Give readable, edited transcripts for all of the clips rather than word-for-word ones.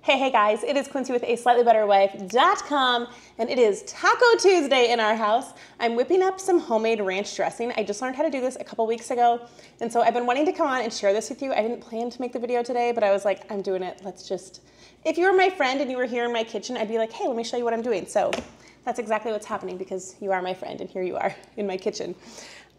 Hey guys, it is Quincy with aslightlyBetterWife.com, and it is Taco Tuesday in our house. I'm whipping up some homemade ranch dressing. I just learned how to do this a couple weeks ago, and so I've been wanting to come on and share this with you. I didn't plan to make the video today, but I was like, I'm doing it. If you were my friend and you were here in my kitchen, I'd be like, hey, let me show you what I'm doing. So that's exactly what's happening because you are my friend and here you are in my kitchen.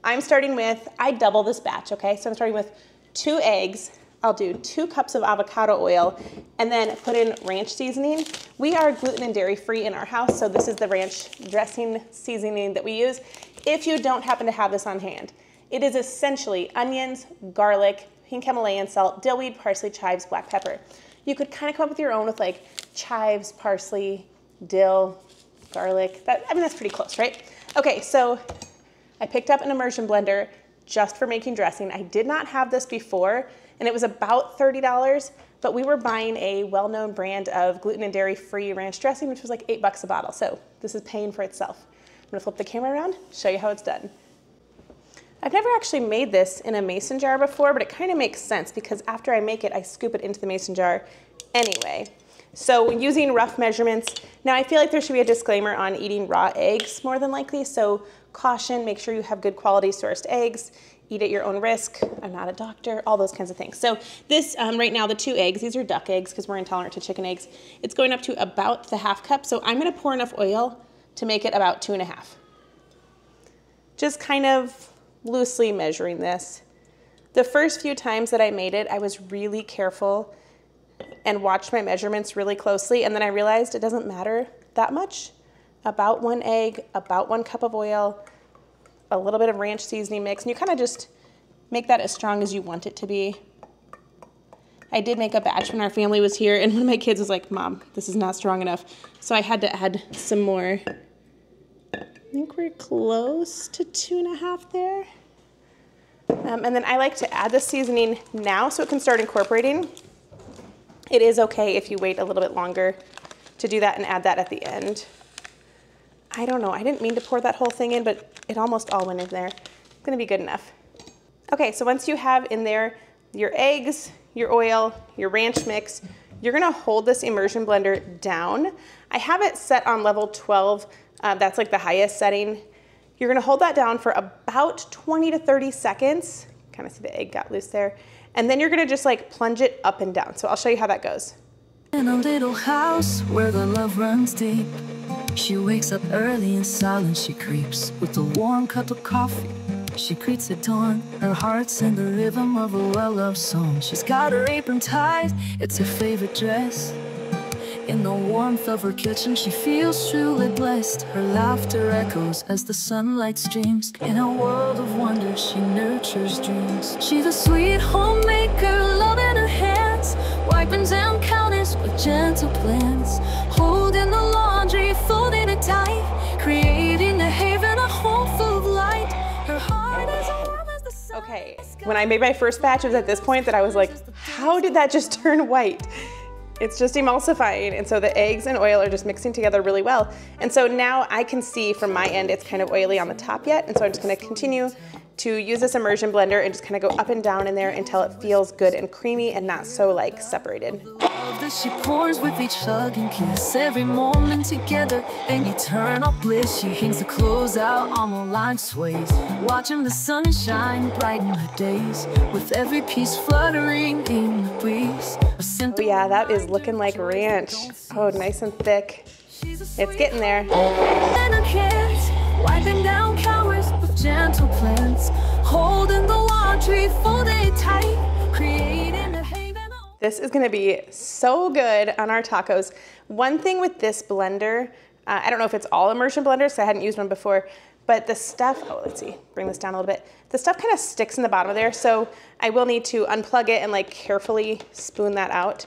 I'm starting with, I double this batch, okay? So I'm starting with 2 eggs. I'll do 2 cups of avocado oil and then put in ranch seasoning. We are gluten and dairy free in our house, so this is the ranch dressing seasoning that we use. If you don't happen to have this on hand, it is essentially onions, garlic, pink Himalayan salt, dill weed, parsley, chives, black pepper. You could kind of come up with your own with like chives, parsley, dill, garlic. That's pretty close, right? Okay, so I picked up an immersion blender just for making dressing. I did not have this before, and it was about $30, but we were buying a well-known brand of gluten and dairy-free ranch dressing, which was like $8 a bottle. So this is paying for itself. I'm gonna flip the camera around, show you how it's done. I've never actually made this in a mason jar before, but it kind of makes sense because after I make it, I scoop it into the mason jar anyway. So using rough measurements, now I feel like there should be a disclaimer on eating raw eggs more than likely, so caution, make sure you have good quality sourced eggs, eat at your own risk, I'm not a doctor, all those kinds of things. So this, right now, the 2 eggs, these are duck eggs because we're intolerant to chicken eggs. It's going up to about the 1/2 cup, so I'm gonna pour enough oil to make it about 2.5. Just kind of loosely measuring this. The first few times that I made it, I was really careful and watched my measurements really closely, and then I realized it doesn't matter that much. About 1 egg, about 1 cup of oil, a little bit of ranch seasoning mix, and you kind of just make that as strong as you want it to be. I did make a batch when our family was here, and one of my kids was like, Mom, this is not strong enough. So I had to add some more. I think we're close to 2.5 there. And then I like to add the seasoning now so it can start incorporating. It is okay if you wait a little bit longer to do that and add that at the end. I don't know, I didn't mean to pour that whole thing in, but it almost all went in there. It's gonna be good enough. Okay, so once you have in there your eggs, your oil, your ranch mix, you're gonna hold this immersion blender down. I have it set on level 12, that's like the highest setting. You're gonna hold that down for about 20 to 30 seconds. Kind of see the egg got loose there. And then you're gonna just like plunge it up and down. So I'll show you how that goes. In a little house where the love runs deep, she wakes up early in silence, she creeps with a warm cup of coffee. She greets at dawn, her heart's in the rhythm of a well-loved song. She's got her apron tied, it's her favorite dress. In the warmth of her kitchen, she feels truly blessed. Her laughter echoes as the sunlight streams. In a world of wonder, she nurtures dreams. She's a sweet homemaker, love in her hands, wiping down counters with gentle plans, holding the laundry, folding it tight, creating a haven, a home full of light. Her heart is warm as the sun. Okay, when I made my first batch, it was at this point that I was like, how did that just turn white? It's just emulsifying, and so the eggs and oil are just mixing together really well. And so now I can see from my end it's kind of oily on the top yet, and so I'm just gonna continue to use this immersion blender and just kind of go up and down in there until it feels good and creamy and not so like separated. She pours with each hug and kiss, every moment together, an eternal bliss. She hangs the clothes out on the line sways, watching the sunshine brighten her days, with every piece fluttering in the breeze. Oh yeah, that is looking like ranch. Oh, nice and thick. It's getting there. Wiping down cowers with gentle plans, holding the laundry folded tight, creating a haven. This is gonna be so good on our tacos. One thing with this blender, I don't know if it's all immersion blenders, so I hadn't used one before, but the stuff, oh, let's see, bring this down a little bit. The stuff kind of sticks in the bottom of there, so I will need to unplug it and like carefully spoon that out.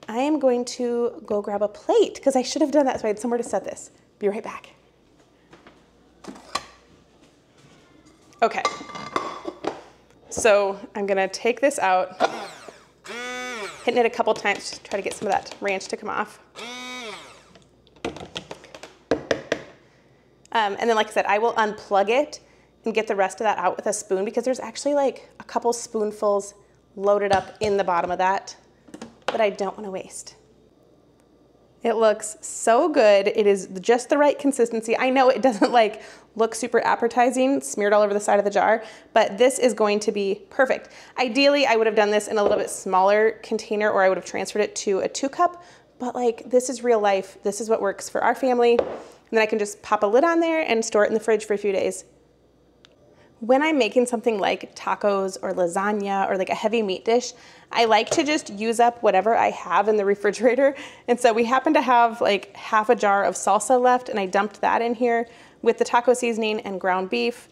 I am going to go grab a plate because I should have done that so I had somewhere to set this. Be right back. Okay, so I'm gonna take this out, hitting it a couple times to try to get some of that ranch to come off. And then like I said, I will unplug it and get the rest of that out with a spoon because there's actually like a couple spoonfuls loaded up in the bottom of that I don't want to waste. It looks so good. It is just the right consistency. I know it doesn't like look super appetizing, smeared all over the side of the jar, but this is going to be perfect. Ideally, I would have done this in a little bit smaller container, or I would have transferred it to a 2-cup, but like this is real life. This is what works for our family. And then I can just pop a lid on there and store it in the fridge for a few days. When I'm making something like tacos or lasagna or like a heavy meat dish, I like to just use up whatever I have in the refrigerator. And so we happen to have like half a jar of salsa left, and I dumped that in here with the taco seasoning and ground beef.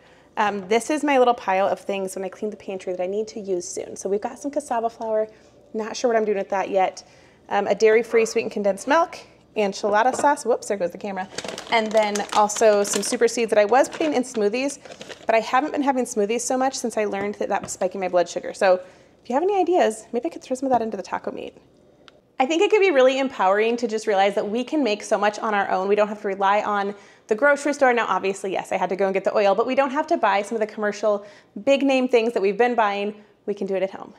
This is my little pile of things when I clean the pantry that I need to use soon. So we've got some cassava flour, not sure what I'm doing with that yet, a dairy-free sweetened condensed milk, enchilada sauce, whoops, there goes the camera, and then also some super seeds that I was putting in smoothies, but I haven't been having smoothies so much since I learned that that was spiking my blood sugar. So if you have any ideas, maybe I could throw some of that into the taco meat. I think it could be really empowering to just realize that we can make so much on our own. We don't have to rely on the grocery store. Now, obviously, yes, I had to go and get the oil, but we don't have to buy some of the commercial big name things that we've been buying. We can do it at home.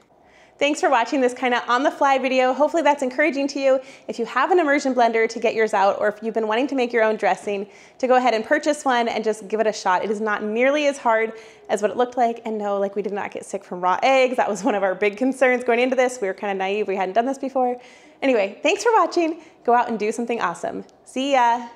Thanks for watching this kind of on the fly video. Hopefully that's encouraging to you. If you have an immersion blender, to get yours out, or if you've been wanting to make your own dressing, to go ahead and purchase one and just give it a shot. It is not nearly as hard as what it looked like. And no, like we did not get sick from raw eggs. That was one of our big concerns going into this. We were kind of naive. We hadn't done this before. Anyway, thanks for watching. Go out and do something awesome. See ya.